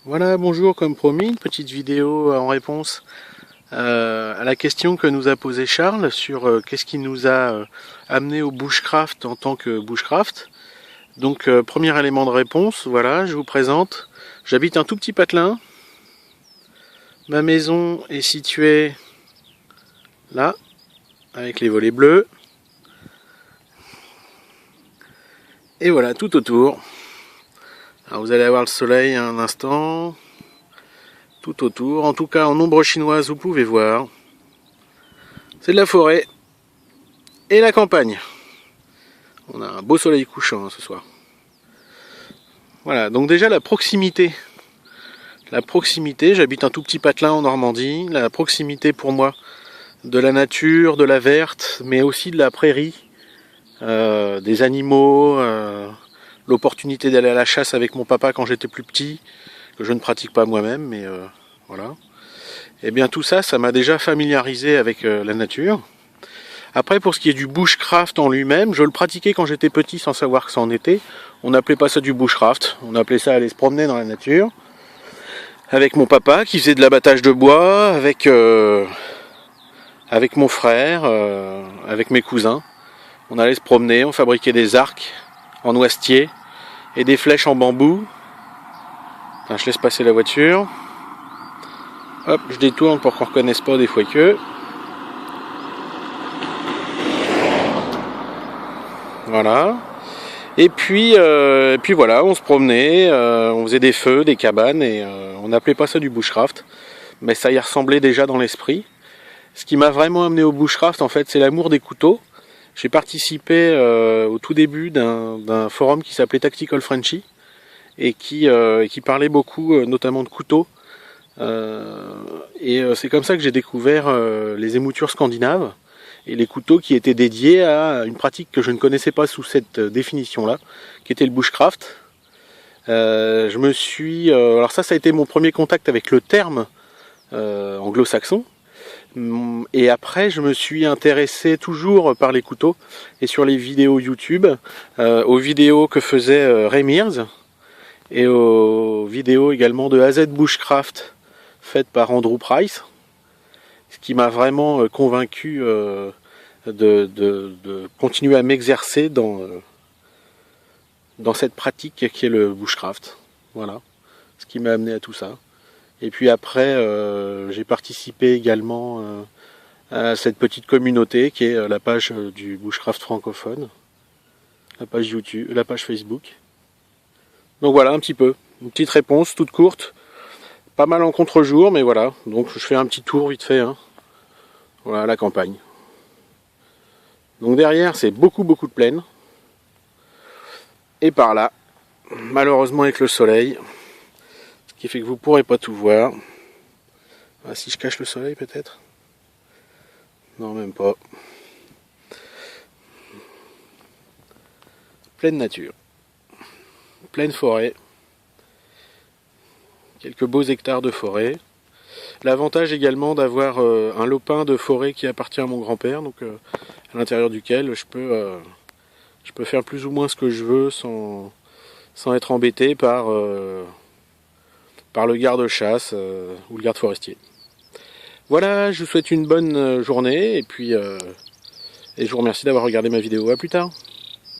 Voilà, bonjour, comme promis, une petite vidéo en réponse à la question que nous a posée Charles sur qu'est-ce qui nous a amené au bushcraft en tant que bushcraft. Donc premier élément de réponse, voilà, je vous présente. J'habite un tout petit patelin. Ma maison est située là, avec les volets bleus. Et voilà, tout autour. Alors vous allez avoir le soleil un instant. Tout autour, en tout cas en ombre chinoise, vous pouvez voir. C'est de la forêt et la campagne. On a un beau soleil couchant ce soir. Voilà, donc déjà la proximité. La proximité, j'habite un tout petit patelin en Normandie. La proximité pour moi de la nature, de la verte, mais aussi de la prairie, des animaux, l'opportunité d'aller à la chasse avec mon papa quand j'étais plus petit, que je ne pratique pas moi-même, mais voilà. Et bien tout ça, ça m'a déjà familiarisé avec la nature. Après, pour ce qui est du bushcraft en lui-même, je le pratiquais quand j'étais petit sans savoir que ça en était. On n'appelait pas ça du bushcraft, on appelait ça aller se promener dans la nature. Avec mon papa qui faisait de l'abattage de bois, avec mon frère, avec mes cousins. On allait se promener, on fabriquait des arcs en noisetier et des flèches en bambou. Enfin, je laisse passer la voiture. Hop, je détourne pour qu'on ne reconnaisse pas des fois que. Voilà. Et puis voilà, on se promenait, on faisait des feux, des cabanes, et on n'appelait pas ça du bushcraft, mais ça y ressemblait déjà dans l'esprit. Ce qui m'a vraiment amené au bushcraft, en fait, c'est l'amour des couteaux. J'ai participé au tout début d'un forum qui s'appelait Tactical Frenchy, et qui parlait beaucoup, notamment de couteaux. C'est comme ça que j'ai découvert les émoutures scandinaves, et les couteaux qui étaient dédiés à une pratique que je ne connaissais pas sous cette définition-là, qui était le bushcraft. Alors ça a été mon premier contact avec le terme anglo-saxon. Et après, je me suis intéressé toujours par les couteaux et sur les vidéos YouTube, aux vidéos que faisait Ray Mears et aux vidéos également de AZ Bushcraft faites par Andrew Price. Ce qui m'a vraiment convaincu de continuer à m'exercer dans cette pratique qui est le bushcraft. Voilà, ce qui m'a amené à tout ça. Et puis après, j'ai participé également à cette petite communauté qui est la page du bushcraft francophone, la page YouTube, la page Facebook. Donc voilà un petit peu, une petite réponse toute courte. Pas mal en contre-jour, mais voilà. Donc je fais un petit tour vite fait. Hein. Voilà la campagne. Donc derrière, c'est beaucoup de plaine. Et par là, malheureusement avec le soleil, ce qui fait que vous ne pourrez pas tout voir. Ah, si je cache le soleil peut-être? Non, même pas. Pleine nature. Pleine forêt. Quelques beaux hectares de forêt. L'avantage également d'avoir un lopin de forêt qui appartient à mon grand-père, donc à l'intérieur duquel je peux faire plus ou moins ce que je veux sans être embêté par le garde-chasse ou le garde forestier. Voilà, je vous souhaite une bonne journée et je vous remercie d'avoir regardé ma vidéo. À plus tard.